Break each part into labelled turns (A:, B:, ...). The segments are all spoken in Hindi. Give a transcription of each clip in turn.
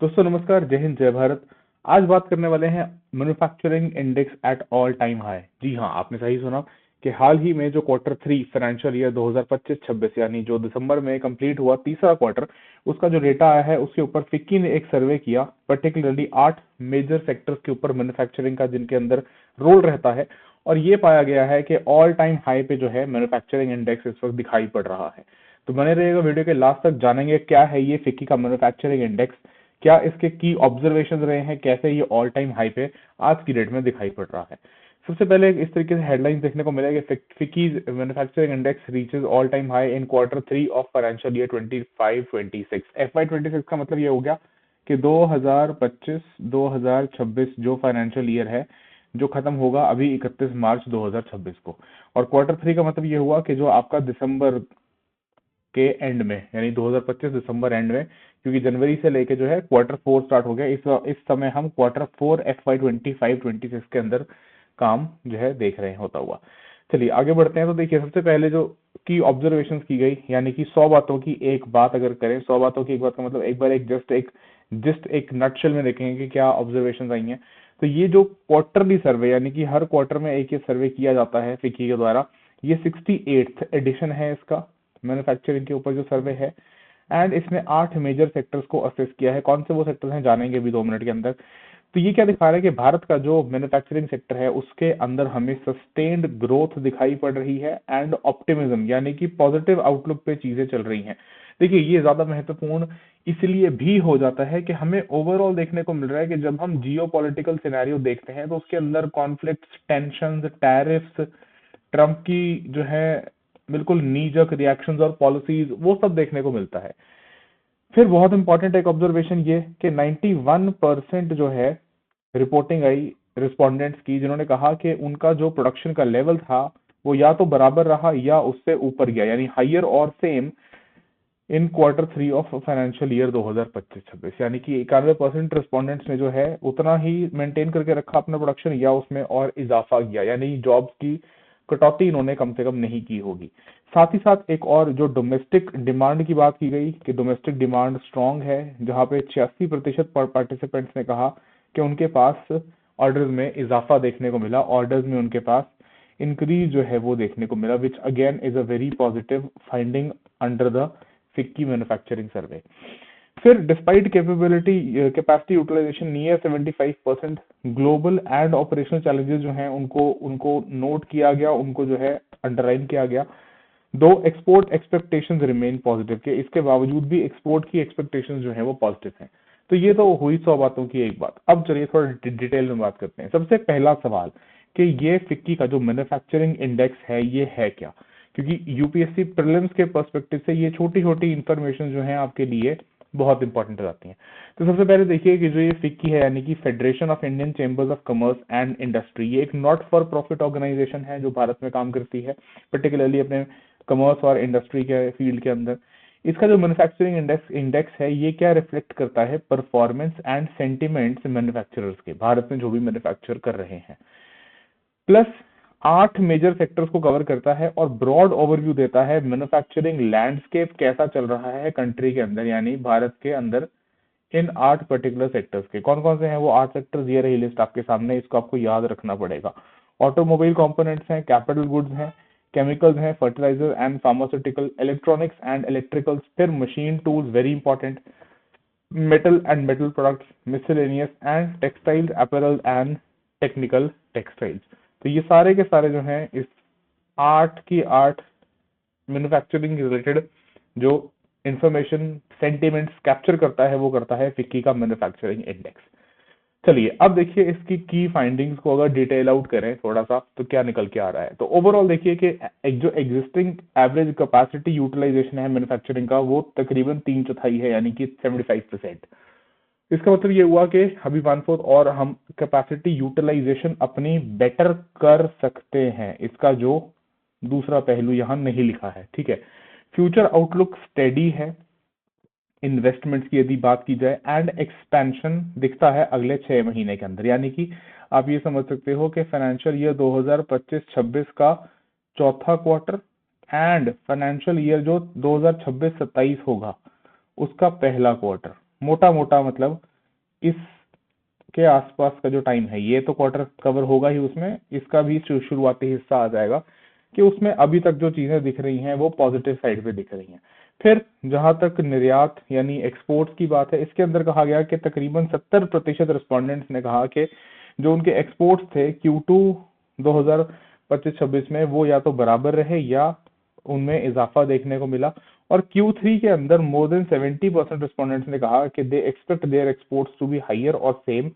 A: दोस्तों नमस्कार, जय हिंद, जय भारत। आज बात करने वाले हैं manufacturing index at all time high. जी हाँ, आपने सही सुना कि हाल ही में जो क्वार्टर थ्री फाइनेंशियल ईयर 2025-26 यानी जो दिसंबर में कंप्लीट हुआ तीसरा क्वार्टर, उसका जो डेटा आया है उसके ऊपर फिक्की ने एक सर्वे किया, पर्टिकुलरली 8 मेजर सेक्टर्स के ऊपर मैन्युफैक्चरिंग का, जिनके अंदर रोल रहता है। और ये पाया गया है कि ऑल टाइम हाई पे जो है मैन्युफैक्चरिंग इंडेक्स इस वक्त दिखाई पड़ रहा है। तो बने रहिएगा वीडियो के लास्ट तक, जानेंगे क्या है ये फिक्की का मैन्युफैक्चरिंग इंडेक्स, क्या इसके की ऑब्जर्वेशन रहे हैं, कैसे ये ऑल टाइम हाई पे आज की डेट में दिखाई पड़ रहा है। सबसे पहले इस तरीके से हेडलाइंस देखने को मिलेगा कि FICCI's manufacturing index reaches all time high in quarter three of financial year 25-26। FY26 का मतलब ये हो गया कि 2025-2026 जो फाइनेंशियल ईयर है, जो खत्म होगा अभी 31 मार्च 2026 को। और क्वार्टर थ्री का मतलब ये हुआ कि जो आपका दिसंबर के एंड में, यानी 2025 दिसंबर एंड में, क्योंकि जनवरी से लेके जो है क्वार्टर फोर स्टार्ट हो गया, इस समय हम क्वार्टर फोर FY25-26 के अंदर काम जो है देख रहे हैं होता हुआ। चलिए आगे बढ़ते हैं। तो देखिए, सबसे पहले जो की ऑब्जर्वेशन की गई, यानी कि 100 बातों की एक बात अगर करें, 100 बातों की एक बात का मतलब एक बार एक जस्ट एक नटशेल में देखेंगे कि क्या ऑब्जर्वेशन आई हैं। तो ये जो क्वार्टरली सर्वे, यानी कि हर क्वार्टर में एक ये सर्वे किया जाता है फिक्की के द्वारा, ये 68th एडिशन है इसका, मैन्युफैक्चरिंग के ऊपर जो सर्वे है। एंड इसने 8 मेजर सेक्टर्स को असेस किया है। कौन से वो सेक्टर्स हैं जानेंगे अभी 2 मिनट के अंदर। तो ये क्या दिखा रहा है कि भारत का जो मैन्युफैक्चरिंग सेक्टर है उसके अंदर हमें सस्टेन्ड ग्रोथ दिखाई पड़ रही है एंड ऑप्टिमिज्म, यानी कि पॉजिटिव आउटलुक पे चीजें चल रही हैं। देखिए, ये ज्यादा महत्वपूर्ण इसलिए भी हो जाता है कि हमें ओवरऑल देखने को मिल रहा है कि जब हम जियो पॉलिटिकल सिनेरियो देखते हैं तो उसके अंदर कॉन्फ्लिक्ट, टेंशन, टैरिफ्स, ट्रंप की जो है बिल्कुल नीजक रिएक्शंस और पॉलिसीज, वो सब देखने को मिलता है। फिर बहुत इंपॉर्टेंट एक ऑब्जर्वेशन ये कि 91% जो है रिपोर्टिंग आई रिस्पोंडेंट्स की, जिन्होंने कहा कि उनका जो प्रोडक्शन का लेवल था वो या तो बराबर रहा या उससे ऊपर गया, यानी हाइयर और same in quarter three of financial year 2025-26। यानी कि 91% रिस्पोंडेंट्स ने जो है उतना ही मेंटेन करके रखा अपना प्रोडक्शन, या उसमें और इजाफा किया, यानी जॉब्स की कटौती इन्होंने कम से कम नहीं की होगी। साथ ही साथ एक और जो डोमेस्टिक डिमांड की बात की गई कि डोमेस्टिक डिमांड स्ट्रांग है, जहां पे 86% पार्टिसिपेंट्स ने कहा कि उनके पास ऑर्डर्स में इजाफा देखने को मिला, ऑर्डर्स में उनके पास इंक्रीज जो है वो देखने को मिला, which again is a very positive finding under the FICCI manufacturing survey. फिर despite capacity utilisation near 75%, global and operational challenges जो हैं उनको उनको नोट किया गया, उनको जो है अंडरलाइन किया गया। दो एक्सपोर्ट एक्सपेक्टेशंस रिमेन पॉजिटिव, के इसके बावजूद भी एक्सपोर्ट की एक्सपेक्टेशंस जो है वो पॉजिटिव हैं। तो ये तो हुई 100 बातों की एक बात। अब चलिए थोड़ा डिटेल में बात करते हैं। सबसे पहला सवाल कि ये फिक्की का जो मैन्युफैक्चरिंग इंडेक्स है ये है क्या, क्योंकि यूपीएससी प्रीलिम्स के पर्सपेक्टिव से ये छोटी छोटी इंफॉर्मेशन जो है आपके लिए बहुत इंपॉर्टेंट हो जाती हैं। तो सबसे पहले देखिए कि जो ये फिक्की है, यानी कि federation of Indian chambers of commerce and industry, ये एक नॉट फॉर प्रॉफिट ऑर्गेनाइजेशन है जो भारत में काम करती है, पर्टिकुलरली अपने कॉमर्स और इंडस्ट्री के फील्ड के अंदर। इसका जो मैन्युफैक्चरिंग इंडेक्स है ये क्या रिफ्लेक्ट करता है, परफॉर्मेंस एंड सेंटिमेंट्स मैन्युफैक्चरर्स के, भारत में जो भी मैन्युफैक्चर कर रहे हैं, प्लस 8 मेजर सेक्टर्स को कवर करता है और ब्रॉड ओवरव्यू देता है मैन्युफैक्चरिंग लैंडस्केप कैसा चल रहा है कंट्री के अंदर, यानी भारत के अंदर इन 8 पर्टिकुलर सेक्टर्स के। कौन कौन से हैं वो 8 सेक्टर्स, ये रही लिस्ट आपके सामने, इसको आपको याद रखना पड़ेगा। ऑटोमोबाइल कंपोनेंट्स हैं, कैपिटल गुड्स हैं, केमिकल्स हैं, fertiliser and pharmaceutical, electronics and electricals, फिर machine tools very important, metal and metal products, miscellaneous and textiles, apparel and technical textiles. तो ये सारे के सारे जो हैं इस 8 की 8 मैन्युफैक्चरिंग रिलेटेड जो इंफॉर्मेशन सेंटिमेंट्स कैप्चर करता है वो करता है फिक्की का मैन्युफैक्चरिंग इंडेक्स। चलिए अब देखिए इसकी की फाइंडिंग्स को अगर डिटेल आउट करें थोड़ा सा तो क्या निकल के आ रहा है। तो ओवरऑल देखिए कि एक जो एग्जिस्टिंग एवरेज कैपेसिटी यूटिलाइजेशन है मैन्युफैक्चरिंग का वो तकरीबन 3/4 है, यानी कि 75%। इसका मतलब ये हुआ कि अभी 1/4 और हम कैपेसिटी यूटिलाइजेशन अपनी बेटर कर सकते हैं। इसका जो दूसरा पहलू यहाँ नहीं लिखा है, ठीक है। फ्यूचर आउटलुक स्टेडी है इन्वेस्टमेंट्स की यदि बात की जाए, एंड एक्सपेंशन दिखता है अगले 6 महीने के अंदर, यानी कि आप ये समझ सकते हो कि फाइनेंशियल ईयर 2025-26 का चौथा क्वार्टर एंड फाइनेंशियल ईयर जो 2026-27 होगा उसका पहला क्वार्टर मोटा मोटा मतलब इस के आसपास का जो टाइम है, ये तो क्वार्टर कवर होगा ही, उसमें इसका भी शुरुआती हिस्सा आ जाएगा कि उसमें अभी तक जो चीजें दिख रही हैं वो पॉजिटिव साइड पे दिख रही हैं। फिर जहां तक निर्यात यानी एक्सपोर्ट्स की बात है, इसके अंदर कहा गया कि तकरीबन 70% रिस्पोंडेंट्स ने कहा कि जो उनके एक्सपोर्ट्स थे Q2 2025-26 में वो या तो बराबर रहे या उनमें इजाफा देखने को मिला। और Q3 के अंदर मोर देन 70% रिस्पोंडेंट्स ने कहा कि they expect their exports to be higher और सेम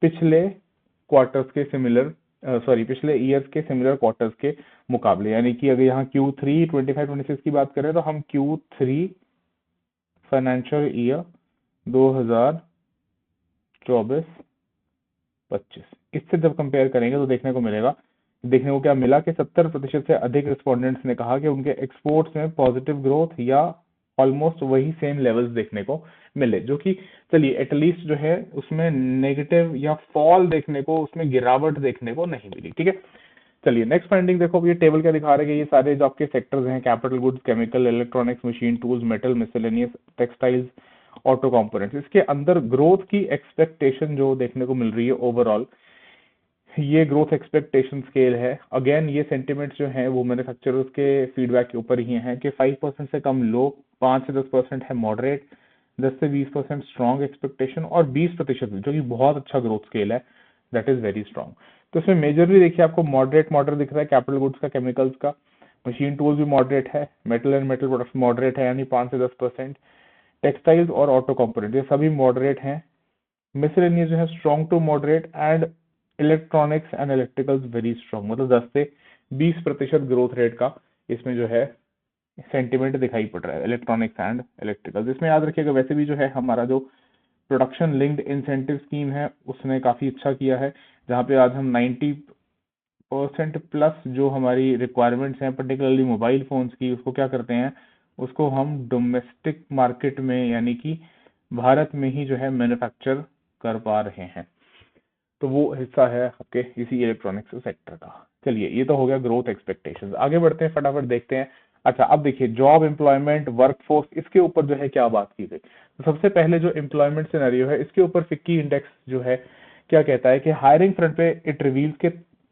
A: पिछले क्वार्टर्स के सिमिलर पिछले ईयर्स के सिमिलर क्वार्टर्स के मुकाबले। यानी कि अगर यहाँ Q3 25-26 की बात करें तो हम Q3 फाइनेंशियल ईयर 2024-25 इससे जब कंपेयर करेंगे तो देखने को क्या मिला कि 70% से अधिक रिस्पोंडेंट्स ने कहा कि उनके एक्सपोर्ट्स में पॉजिटिव ग्रोथ या ऑलमोस्ट वही सेम लेवल्स देखने को मिले, जो कि चलिए एटलीस्ट जो है उसमें नेगेटिव या फॉल देखने को, उसमें गिरावट देखने को नहीं मिली। ठीक है, चलिए नेक्स्ट फाइंडिंग देखो। ये टेबल क्या दिखा रहा है कि ये सारे जो आपके सेक्टर्स हैं, capital goods, chemical, electronics, machine tools, metal, miscellaneous, textiles, auto components, इसके अंदर ग्रोथ की एक्सपेक्टेशन जो देखने को मिल रही है ओवरऑल, ये ग्रोथ एक्सपेक्टेशन स्केल है। अगेन ये सेंटिमेंट्स जो हैं वो मैन्युफैक्चरर्स के फीडबैक के ऊपर ही हैं कि 5% से कम लो, 5 से 10% है मॉडरेट, 10 से 20% स्ट्रॉन्ग एक्सपेक्टेशन और 20% जो कि बहुत अच्छा ग्रोथ स्केल है, दैट इज वेरी स्ट्रॉन्ग। तो इसमें मेजरली देखिए आपको मॉडरेट दिख रहा है, कैपिटल गुड्स का, केमिकल्स का, मशीन टूल्स भी मॉडरेट है, metal and metal products moderate है यानी 5 से 10%, टेक्सटाइल्स और ऑटो कंपोनेंट ये सभी मॉडरेट हैं, मिसलेनियस जो है strong to moderate, and electronics and electricals very strong, मतलब 10 से 20% ग्रोथ रेट का इसमें जो है सेंटिमेंट दिखाई पड़ रहा है इलेक्ट्रॉनिक्स एंड इलेक्ट्रिकल्स। इसमें याद रखिएगा वैसे भी जो है हमारा जो प्रोडक्शन लिंक्ड इंसेंटिव स्कीम है उसने काफी अच्छा किया है, जहाँ पे आज हम 90% प्लस जो हमारी रिक्वायरमेंट्स हैं पर्टिकुलरली मोबाइल फोन्स की, उसको क्या करते हैं, उसको हम डोमेस्टिक मार्केट में यानी कि भारत में ही जो है मैन्युफैक्चर कर पा रहे हैं। तो वो हिस्सा है आपके इसी इलेक्ट्रॉनिक्स सेक्टर का। चलिए ये तो हो गया ग्रोथ एक्सपेक्टेशंस, आगे बढ़ते हैं, फटाफट देखते हैं। अच्छा अब देखिए जॉब एम्प्लॉयमेंट वर्कफोर्स, इसके ऊपर जो है क्या बात की गई। तो सबसे पहले जो एम्प्लॉयमेंट सिनेरियो है इसके ऊपर फिक्की इंडेक्स जो है क्या कहता है कि हायरिंग फ्रंट पे इट रिवील्स के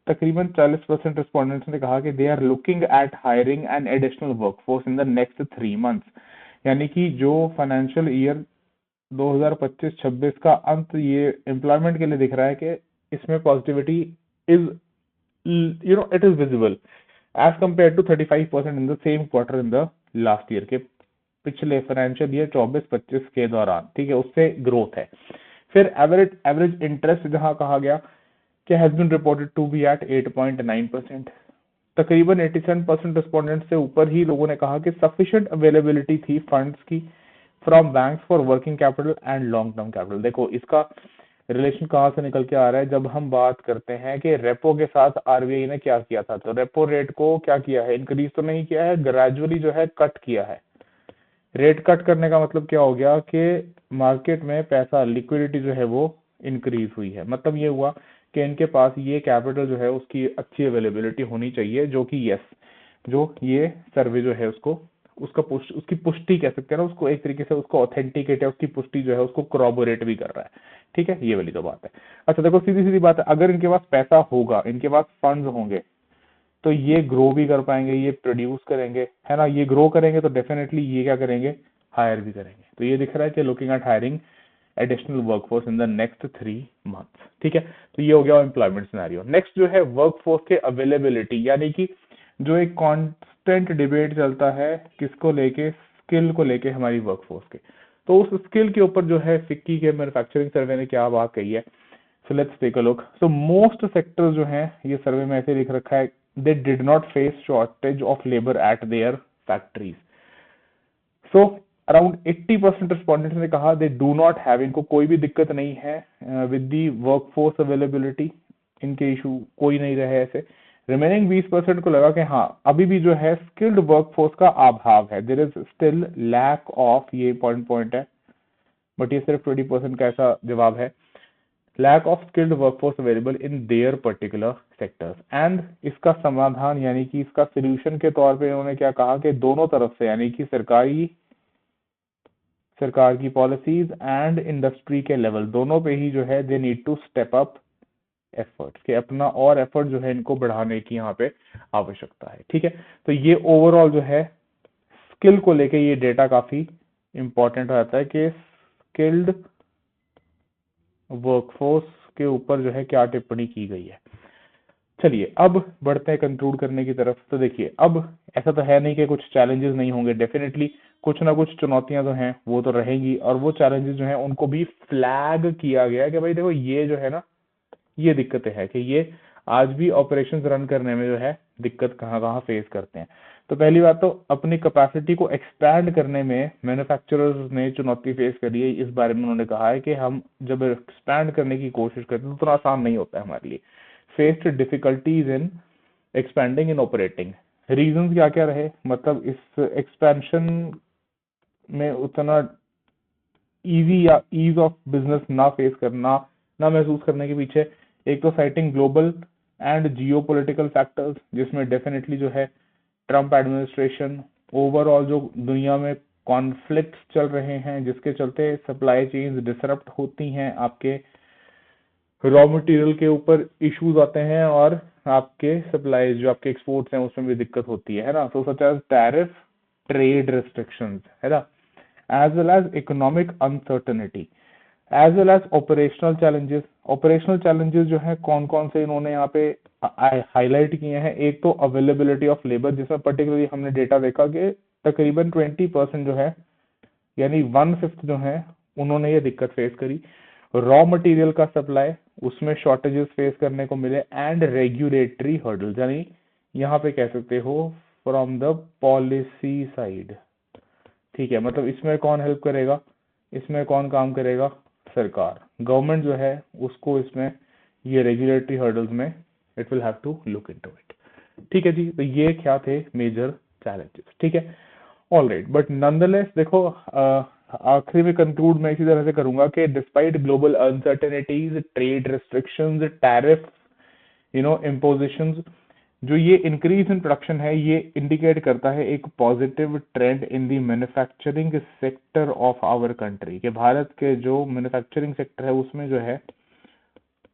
A: तकरीबन 40% रिस्पोंडेंट्स ने कहा कि they are looking at hiring an additional workforce in the next 3 months. यानी कि जो फाइनेंशियल ईयर 2025-26 का अंत ये एम्प्लॉयमेंट के लिए दिख रहा है कि इसमें positivity is it is visible as compare to 35% in the same quarter in the last year के पिछले फाइनेंशियल ईयर 24-25 के दौरान। ठीक है, उससे ग्रोथ है। फिर एवरेज इंटरेस्ट जहां कहा गया कि has been reported to be at 8.9%। तकरीबन 87% रिस्पोंडेंट से ऊपर ही लोगों ने कहा कि सफिशिएंट अवेलेबिलिटी थी फंड्स की from banks for working capital and long term capital. देखो इसका रिलेशन कहाँ से निकल के आ रहा है, जब हम बात करते हैं कि रेपो के साथ आरबीआई ने क्या किया था, तो रेपो रेट को क्या किया है, इंक्रीज तो नहीं किया है, ग्रेजुअली जो है कट किया है। रेट कट करने का मतलब क्या हो गया कि मार्केट में पैसा लिक्विडिटी जो है वो इंक्रीज हुई है। मतलब ये हुआ कि इनके पास ये कैपिटल जो है उसकी अच्छी अवेलेबिलिटी होनी चाहिए, जो कि यस जो ये सर्वे जो है उसकी पुष्टि कह सकते हैं ना, उसको एक तरीके से उसको ऑथेंटिकेट है, उसकी पुष्टि जो है उसको क्रॉबोरेट भी कर रहा है। ठीक है, ये वाली तो बात है। अच्छा देखो सीधी सीधी बात है, अगर इनके पास पैसा होगा, इनके पास फंड्स होंगे, तो ये ग्रो भी कर पाएंगे, ये प्रोड्यूस करेंगे, है ना, ये ग्रो करेंगे तो डेफिनेटली ये क्या करेंगे, हायर भी करेंगे। तो ये दिख रहा है कि looking at hiring additional workforce in the next 3 months. ठीक है, तो ये हो गया एम्प्लॉयमेंट सिनेरियो। नेक्स्ट जो है वर्कफोर्स के अवेलेबिलिटी, यानी कि जो एक कांस्टेंट डिबेट चलता है किसको लेके, स्किल को लेके हमारी वर्कफोर्स के, तो उस स्किल के ऊपर जो है फिक्की के मैन्युफैक्चरिंग सर्वे ने क्या बात कही है। So let's take a look. So most sectors जो हैं ये सर्वे में ऐसे लिख रखा है, they did not face shortage of labor at their factories. So around 80% respondents ने कहा they do not have, इनको कोई भी दिक्कत नहीं है with the workforce availability, इनके इशू कोई नहीं रहे ऐसे। रिमेनिंग 20% को लगा कि हाँ अभी भी जो है स्किल्ड वर्कफोर्स का अभाव है, there is still lack of, ये पॉइंट है, बट ये सिर्फ 20% का ऐसा जवाब है, lack of skilled workforce available in their particular sectors. And इसका समाधान यानी कि इसका सोल्यूशन के तौर पे उन्होंने क्या कहा कि दोनों तरफ से यानी कि सरकारी सरकार की पॉलिसीज एंड इंडस्ट्री के लेवल दोनों पे ही जो है they need to step up efforts, कि अपना और एफर्ट जो है इनको बढ़ाने की यहाँ पे आवश्यकता है। ठीक है, तो ये ओवरऑल जो है स्किल को लेके ये डेटा काफी इंपॉर्टेंट हो जाता है कि स्किल्ड वर्कफोर्स के ऊपर जो है क्या टिप्पणी की गई है। चलिए अब बढ़ते हैं कंक्लूड करने की तरफ। तो देखिए, अब ऐसा तो है नहीं कि कुछ चैलेंजेस नहीं होंगे, डेफिनेटली कुछ ना कुछ चुनौतियां तो हैं, वो तो रहेंगी, और वो चैलेंजेस जो हैं उनको भी फ्लैग किया गया है कि भाई देखो ये जो है ना, ये दिक्कतें हैं कि ये आज भी ऑपरेशंस रन करने में जो है दिक्कत कहाँ कहाँ फेस करते हैं। तो पहली बात तो अपनी कैपेसिटी को एक्सपैंड करने में मैन्युफैक्चरर्स ने चुनौती फेस करी है। इस बारे में उन्होंने कहा है कि हम जब एक्सपैंड करने की कोशिश करते हैं तो उतना आसान नहीं होता है हमारे लिए। Faced difficulties in expanding in operating. Reasons क्या क्या रहे, मतलब इस एक्सपेंशन में उतना इजी या ईज ऑफ बिजनेस ना फेस करना, ना महसूस करने के पीछे एक तो citing global and geopolitical factors, जिसमें डेफिनेटली जो है ट्रम्प एडमिनिस्ट्रेशन, ओवरऑल जो दुनिया में कॉन्फ्लिक्ट्स चल रहे हैं जिसके चलते सप्लाई चेन्स डिसरप्ट होती हैं, आपके रॉ मटेरियल के ऊपर इश्यूज आते हैं और आपके सप्लाईज जो आपके एक्सपोर्ट्स हैं उसमें भी दिक्कत होती है ना। So such as tariff, trade restrictions, है ना, as well as economic uncertainty, as well as operational challenges। operational challenges जो है कौन कौन से इन्होंने यहाँ पे हाईलाइट किए हैं। एक तो अवेलेबिलिटी ऑफ लेबर, जिसमें पर्टिकुलरली हमने डेटा देखा कि तकरीबन 20% जो है, यानी 1/5 जो है, उन्होंने ये दिक्कत फेस करी। रॉ मटेरियल का सप्लाई, उसमें शॉर्टेजेस फेस करने को मिले, एंड रेगुलेटरी हर्डल्स, यानी यहाँ पे कह सकते हो फ्रॉम द पॉलिसी साइड। ठीक है, मतलब इसमें कौन हेल्प करेगा, इसमें कौन काम करेगा, सरकार, गवर्नमेंट जो है उसको इसमें ये रेगुलेटरी हर्डल्स में it will have to look into it. ठीक है जी, तो ये क्या थे मेजर चैलेंजेस। ठीक है, ऑलराइट, बट नॉनदलेस देखो, आखिरी में कंक्लूड मैं इसी तरह से करूंगा कि despite global uncertainties, trade restrictions, tariff, impositions, जो ये इंक्रीज इन प्रोडक्शन है ये इंडिकेट करता है एक positive trend in the manufacturing sector of our country, के भारत के जो मैन्युफैक्चरिंग सेक्टर है उसमें जो है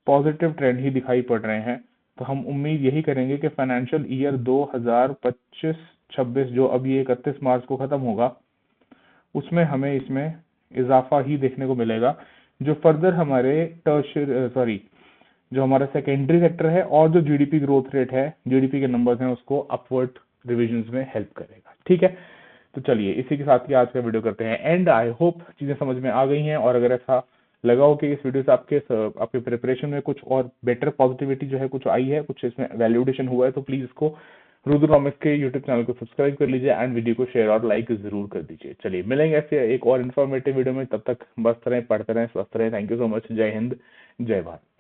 A: पॉजिटिव ट्रेंड ही दिखाई पड़ रहे हैं। तो हम उम्मीद यही करेंगे कि फाइनेंशियल ईयर 2025-26 जो अब ये 31 मार्च को खत्म होगा उसमें हमें इसमें इजाफा ही देखने को मिलेगा, जो फर्दर हमारे जो हमारा सेकेंडरी सेक्टर है और जो जीडीपी ग्रोथ रेट है, जीडीपी के नंबर्स हैं, उसको अपवर्ड रिविजन्स में हेल्प करेगा। ठीक है, तो चलिए इसी के साथ ही आज का वीडियो करते हैं एंड। आई होप चीजें समझ में आ गई हैं, और अगर ऐसा लगा हो कि इस वीडियो से आपके प्रिपरेशन में कुछ और बेटर पॉजिटिविटी जो है कुछ आई है, कुछ इसमें वैल्यूडेशन हुआ है, तो प्लीज इसको रुद्रॉमिक्स के यूट्यूब चैनल को सब्सक्राइब कर लीजिए एंड वीडियो को शेयर और लाइक जरूर कर दीजिए। चलिए मिलेंगे ऐसे एक और इन्फॉर्मेटिव वीडियो में, तब तक बस रहें, पढ़ते रहें, स्वस्थ रहें। Thank you so much. जय हिंद, जय भारत।